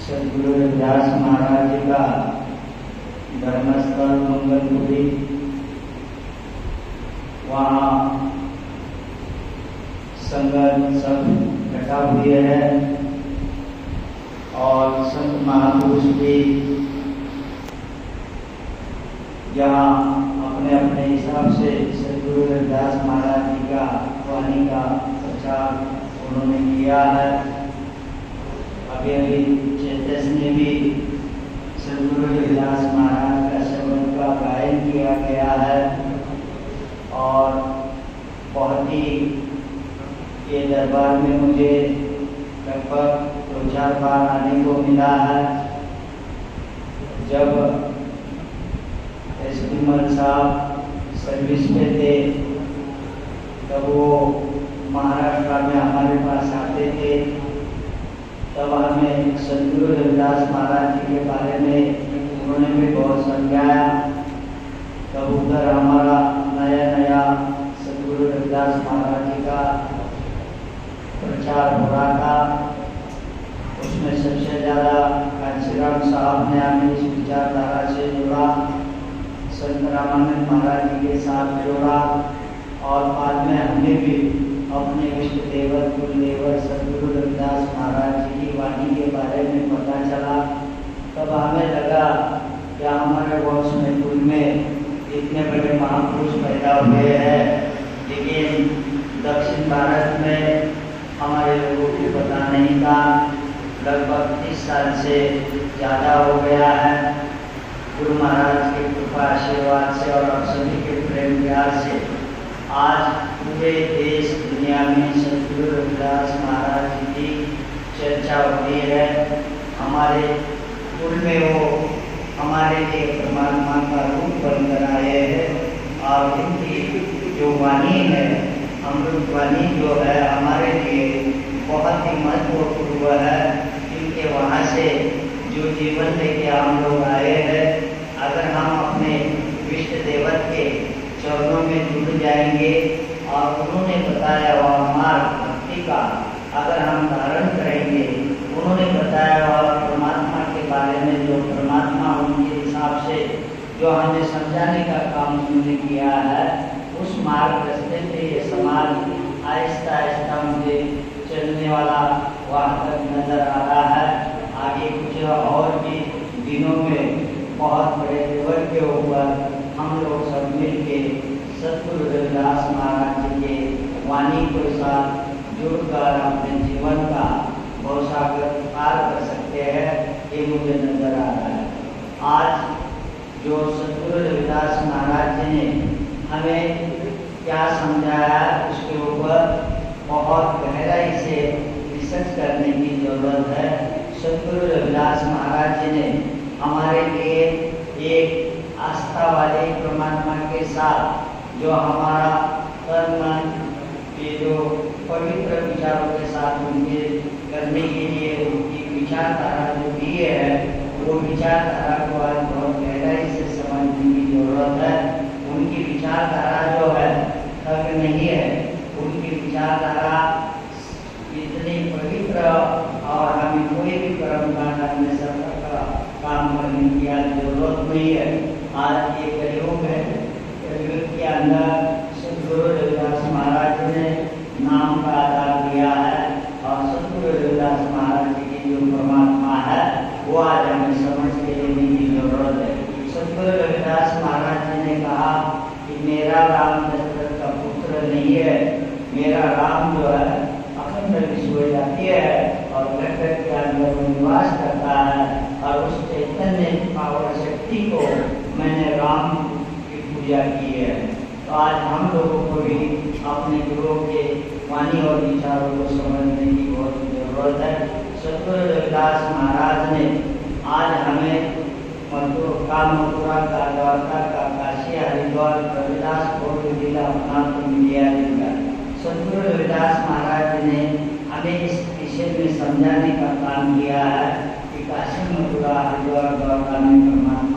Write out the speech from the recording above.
सद्गुरु रविदास महाराज जी का धर्मस्थल मंगलपुरी, वहाँ संगत सब इकट्ठा हुए हैं और संत महापुरुष भी यहाँ अपने अपने हिसाब से सद्गुरु रविदास महाराज जी का वाणी का प्रचार उन्होंने किया है। अभी चेतस ने भी सद्गुरु रविदास महाराज का शब्द का गायन किया गया है और बहुत ही ये दरबार में मुझे लगभग 2-4 बार आने को मिला है। जब एस विमल साहब सर्विस पे थे तब वो महाराष्ट्र में हमारे पास आते थे, तब हमें सद्गुरु रविदास महाराज जी के बारे में उन्होंने भी बहुत समझाया। तब उधर हमारा नया सद्गुरु रविदास महाराज जी का प्रचार हो रहा था। उसमें सबसे ज़्यादा कांशीराम साहब ने हमें इस विचारधारा से जोड़ा, संत रामानंद महाराज जी के साथ जोड़ा और बाद में हमने भी अपने इष्ट देवर कुलदेवर सद्गुरु रविदास महाराज जी की वाणी के बारे में पता चला। तब हमें लगा कि हमारे वंश में कुल में इतने बड़े महापुरुष पैदा हुए हैं, लेकिन दक्षिण भारत में हमारे लोगों को पता नहीं था। लगभग 30 साल से ज़्यादा हो गया है। गुरु महाराज की कृपा आशीर्वाद से और आप सभी के प्रेम प्यार से आज पूरे देश दुनिया में सद्गुरु रविदास महाराज जी की चर्चा होती है। हमारे कुल में वो हमारे लिए परमात्मा का रूप बनकर आए हैं और इनकी जो वाणी है, अमृत वाणी जो है, हमारे लिए बहुत ही महत्वपूर्ण है। इनके वहाँ से जो जीवन लेके हम लोग आए हैं, अगर हम अपने इष्ट देवत के चरणों में जुड़ जाएंगे और उन्होंने बताया हुआ मार्ग भक्ति का अगर हम धारण करेंगे, उन्होंने बताया हुआ परमात्मा के बारे में जो परमात्मा उनके हिसाब से जो हमें समझाने का काम उन्होंने किया है, उस मार्ग रास्ते पे ये समाज आहिस्ता आहिस्ता मुझे चलने वाला वहाँ तक नजर आ रहा है। आगे कुछ और भी दिनों में बहुत बड़े लेवल के ऊपर हम लोग सब मिलके सद्गुरु रविदास महाराज जी के वाणी के साथ जुड़कर अपने जीवन का भवसागर पार कर सकते हैं, ये मुझे नजर आ रहा है। आज जो सद्गुरु रविदास महाराज जी ने हमें क्या समझाया, उसके ऊपर बहुत गहराई से रिसर्च करने की जरूरत है। सद्गुरु रविदास महाराज जी ने हमारे लिए एक आस्था वाले परमात्मा के साथ जो हमारा तन मन ये जो पवित्र विचारों के साथ उनके करने के लिए उनकी विचारधारा जो दी है, वो विचारधारा को आज बहुत गहराई से समझने की जरूरत है। उनकी विचारधारा जो है ठग नहीं है, उनकी विचारधारा इतनी पवित्र और हमें कोई भी कर्म कांड में सफल का काम करने की आज जरूरत नहीं है। आज ये कलयुग है, कलयुग के अंदर सद्गुरु रविदास महाराज जी ने नाम का आधार दिया है और सद्गुरु रविदास महाराज जी की जो परमात्मा है वो आज हमें समझ के लेने की जरूरत है। सद्गुरु रविदास महाराज जी ने कहा कि मेरा राम दशरथ का पुत्र नहीं है, मेरा राम जो है अखंड विश्व जाती है और घट के अंदर वो निवास करता है और उस चैतन्य पावर शक्ति को मैंने राम की पूजा की है। तो आज हम लोगों को भी अपने गुरुओं के वाणी और विचारों को समझने की बहुत जरूरत है। सद्गुरु रविदास महाराज ने आज हमें मथुरा का, द्वारका का, काशी हरिद्वार रविदास बोध जिला अपना मीडिया दिया। सद्गुरु रविदास महाराज जी ने हमें इस विषय में समझाने का काम किया है कि काशी मथुरा हरिद्वार द्वारका में परमात्मा